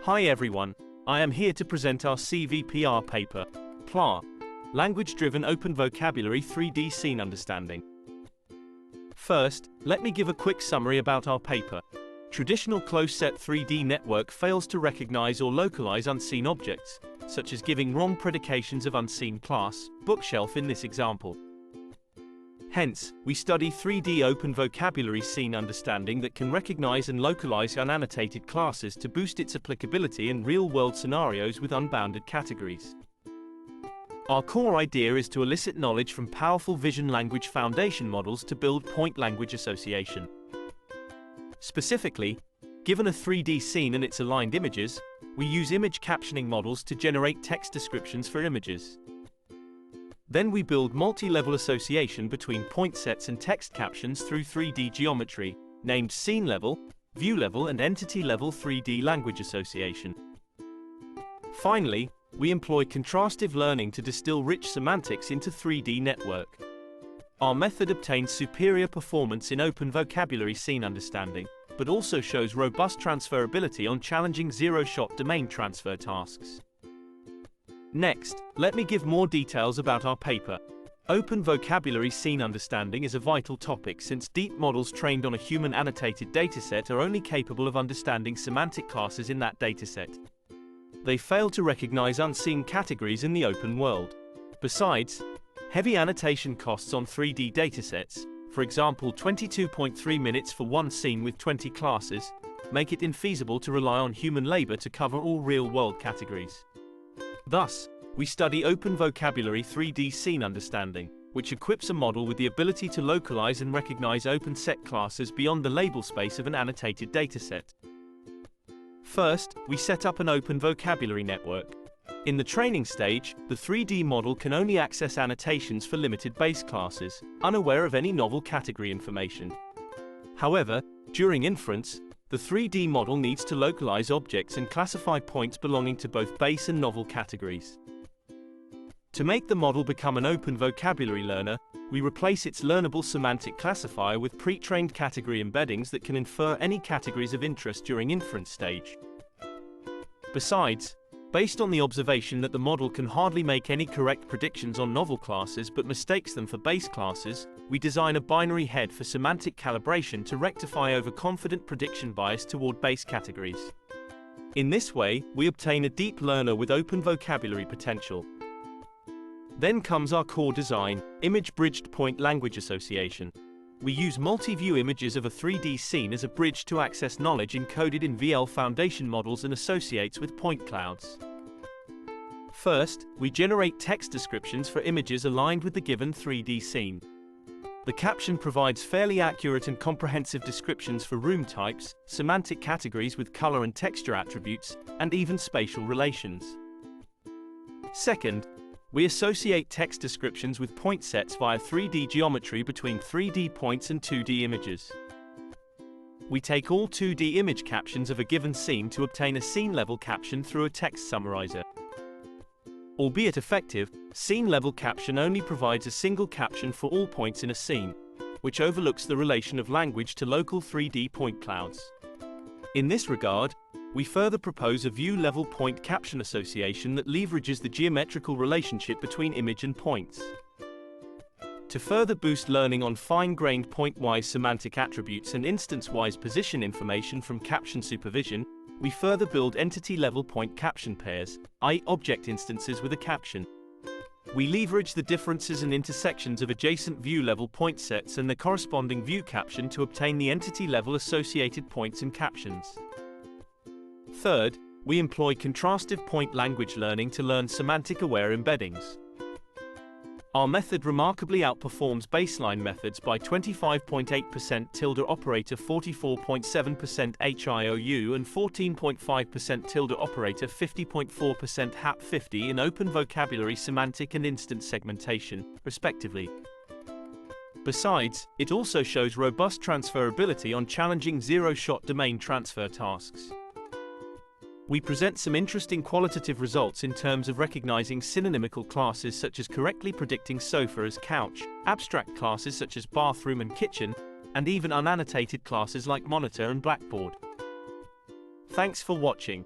Hi everyone, I am here to present our CVPR paper, PLA, Language-Driven Open Vocabulary 3D Scene Understanding. First, let me give a quick summary about our paper. Traditional closed-set 3D network fails to recognize or localize unseen objects, such as giving wrong predications of unseen class, bookshelf in this example. Hence, we study 3D open vocabulary scene understanding that can recognize and localize unannotated classes to boost its applicability in real-world scenarios with unbounded categories. Our core idea is to elicit knowledge from powerful vision language foundation models to build point language association. Specifically, given a 3D scene and its aligned images, we use image captioning models to generate text descriptions for images. Then we build multi-level association between point sets and text captions through 3D geometry, named scene level, view level, and entity level 3D language association. Finally, we employ contrastive learning to distill rich semantics into 3D network. Our method obtains superior performance in open vocabulary scene understanding, but also shows robust transferability on challenging zero-shot domain transfer tasks. Next, let me give more details about our paper. Open vocabulary scene understanding is a vital topic since deep models trained on a human annotated dataset are only capable of understanding semantic classes in that dataset. They fail to recognize unseen categories in the open world. Besides, heavy annotation costs on 3D datasets, for example 22.3 minutes for one scene with 20 classes, make it infeasible to rely on human labor to cover all real-world categories. Thus, we study open vocabulary 3D scene understanding, which equips a model with the ability to localize and recognize open set classes beyond the label space of an annotated dataset. First, we set up an open vocabulary network. In the training stage, the 3D model can only access annotations for limited base classes, unaware of any novel category information. However, during inference, the 3D model needs to localize objects and classify points belonging to both base and novel categories. To make the model become an open vocabulary learner, we replace its learnable semantic classifier with pre-trained category embeddings that can infer any categories of interest during inference stage. Besides, based on the observation that the model can hardly make any correct predictions on novel classes but mistakes them for base classes, we design a binary head for semantic calibration to rectify overconfident prediction bias toward base categories. In this way, we obtain a deep learner with open vocabulary potential. Then comes our core design, image-bridged point language association. We use multi-view images of a 3D scene as a bridge to access knowledge encoded in VL foundation models and associates with point clouds. First, we generate text descriptions for images aligned with the given 3D scene. The caption provides fairly accurate and comprehensive descriptions for room types, semantic categories with color and texture attributes, and even spatial relations. Second, we associate text descriptions with point sets via 3D geometry between 3D points and 2D images. We take all 2D image captions of a given scene to obtain a scene-level caption through a text summarizer. Albeit effective, scene-level caption only provides a single caption for all points in a scene, which overlooks the relation of language to local 3D point clouds. In this regard, we further propose a view-level point caption association that leverages the geometrical relationship between image and points. To further boost learning on fine-grained point-wise semantic attributes and instance-wise position information from caption supervision, we further build entity-level point caption pairs, i.e. object instances with a caption. We leverage the differences and intersections of adjacent view-level point sets and the corresponding view caption to obtain the entity-level associated points and captions. Third, we employ contrastive point language learning to learn semantic-aware embeddings. Our method remarkably outperforms baseline methods by 25.8% tilde operator 44.7% HIOU and 14.5% tilde operator 50.4% HAP50 in open vocabulary semantic and instance segmentation, respectively. Besides, it also shows robust transferability on challenging zero-shot domain transfer tasks. We present some interesting qualitative results in terms of recognizing synonymical classes such as correctly predicting sofa as couch, abstract classes such as bathroom and kitchen, and even unannotated classes like monitor and blackboard. Thanks for watching.